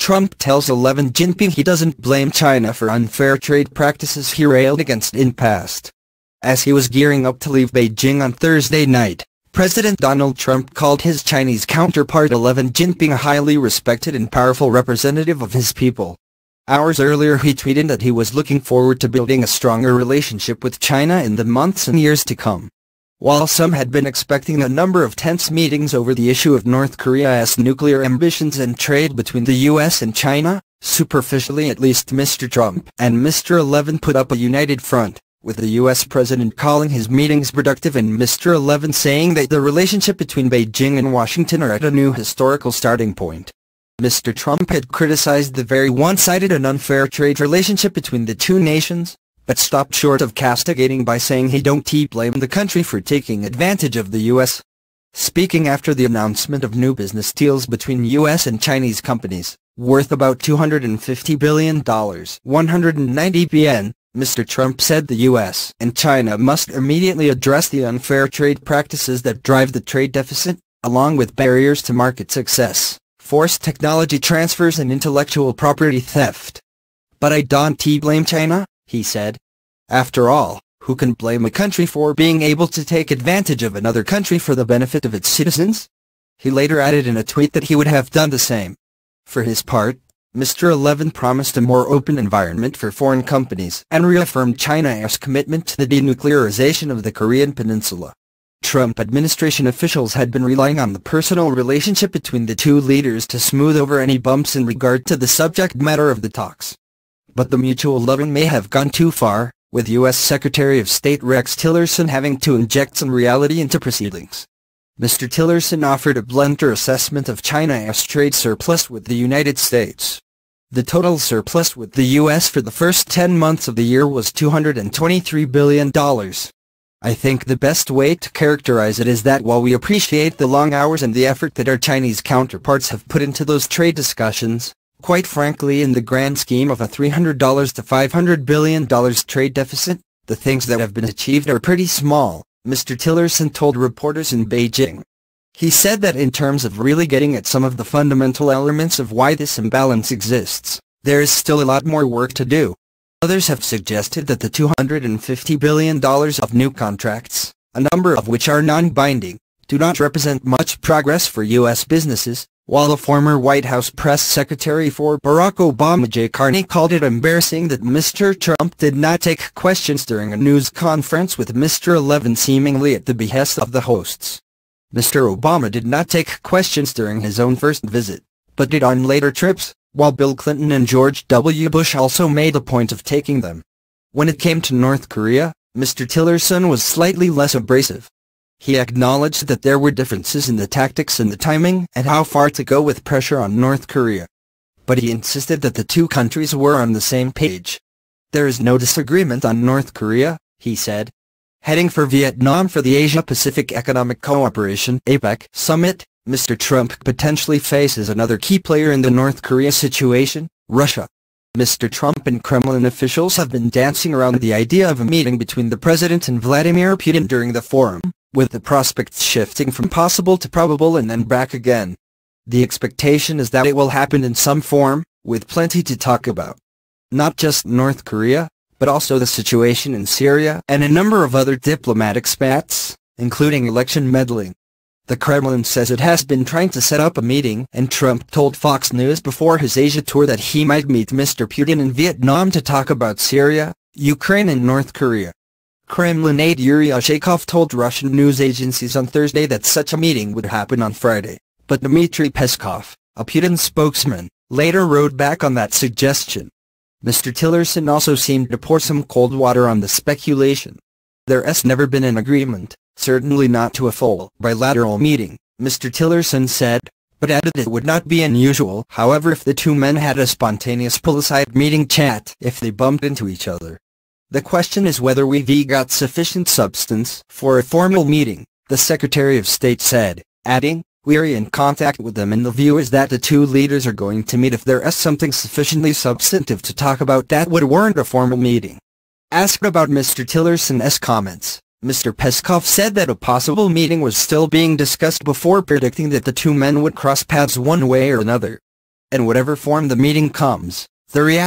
Trump tells Xi Jinping he doesn't blame China for unfair trade practices he railed against in past. As he was gearing up to leave Beijing on Thursday night, President Donald Trump called his Chinese counterpart Xi Jinping a highly respected and powerful representative of his people. Hours earlier he tweeted that he was looking forward to building a stronger relationship with China in the months and years to come. While some had been expecting a number of tense meetings over the issue of North Korea's nuclear ambitions and trade between the US and China, superficially at least Mr. Trump and Mr. Xi put up a united front, with the US President calling his meetings productive and Mr. Xi saying that the relationship between Beijing and Washington are at a new historical starting point. Mr. Trump had criticized the very one-sided and unfair trade relationship between the two nations, but stopped short of castigating by saying he don't blame the country for taking advantage of the U.S. Speaking after the announcement of new business deals between U.S. and Chinese companies, worth about $250 billion, 190 billion, Mr. Trump said the U.S. and China must immediately address the unfair trade practices that drive the trade deficit, along with barriers to market success, forced technology transfers and intellectual property theft. But I don't blame China, he said. After all, who can blame a country for being able to take advantage of another country for the benefit of its citizens? He later added in a tweet that he would have done the same. For his part, Mr. Xi promised a more open environment for foreign companies and reaffirmed China's commitment to the denuclearization of the Korean peninsula. Trump administration officials had been relying on the personal relationship between the two leaders to smooth over any bumps in regard to the subject matter of the talks. But the mutual loving may have gone too far, with U.S. Secretary of State Rex Tillerson having to inject some reality into proceedings. Mr. Tillerson offered a blunter assessment of China's trade surplus with the United States. The total surplus with the U.S. for the first 10 months of the year was $223 billion. I think the best way to characterize it is that while we appreciate the long hours and the effort that our Chinese counterparts have put into those trade discussions, quite frankly, in the grand scheme of a $300 to $500 billion trade deficit, the things that have been achieved are pretty small, Mr. Tillerson told reporters in Beijing. He said that in terms of really getting at some of the fundamental elements of why this imbalance exists, there is still a lot more work to do. Others have suggested that the $250 billion of new contracts, a number of which are non-binding, do not represent much progress for U.S. businesses, while the former White House press secretary for Barack Obama Jay Carney called it embarrassing that Mr. Trump did not take questions during a news conference with Mr. Xi seemingly at the behest of the hosts. Mr. Obama did not take questions during his own first visit, but did on later trips, while Bill Clinton and George W. Bush also made a point of taking them. When it came to North Korea, Mr. Tillerson was slightly less abrasive. He acknowledged that there were differences in the tactics and the timing and how far to go with pressure on North Korea. But he insisted that the two countries were on the same page. There is no disagreement on North Korea, he said. Heading for Vietnam for the Asia-Pacific Economic Cooperation (APEC) summit, Mr. Trump potentially faces another key player in the North Korea situation, Russia. Mr. Trump and Kremlin officials have been dancing around the idea of a meeting between the president and Vladimir Putin during the forum, with the prospects shifting from possible to probable and then back again. The expectation is that it will happen in some form, with plenty to talk about. Not just North Korea, but also the situation in Syria and a number of other diplomatic spats, including election meddling. The Kremlin says it has been trying to set up a meeting, and Trump told Fox News before his Asia tour that he might meet Mr. Putin in Vietnam to talk about Syria, Ukraine and North Korea. Kremlin aide Yuri Ushakov told Russian news agencies on Thursday that such a meeting would happen on Friday, but Dmitry Peskov, a Putin spokesman, later rode back on that suggestion. Mr. Tillerson also seemed to pour some cold water on the speculation. There's never been an agreement, certainly not to a full bilateral meeting, Mr. Tillerson said, but added it would not be unusual, however, if the two men had a spontaneous pull-aside meeting chat if they bumped into each other. The question is whether we've got sufficient substance for a formal meeting, the Secretary of State said, adding, we're in contact with them and the view is that the two leaders are going to meet if there is something sufficiently substantive to talk about that would warrant a formal meeting. Asked about Mr. Tillerson's comments, Mr. Peskov said that a possible meeting was still being discussed before predicting that the two men would cross paths one way or another. in whatever form the meeting comes, the reaction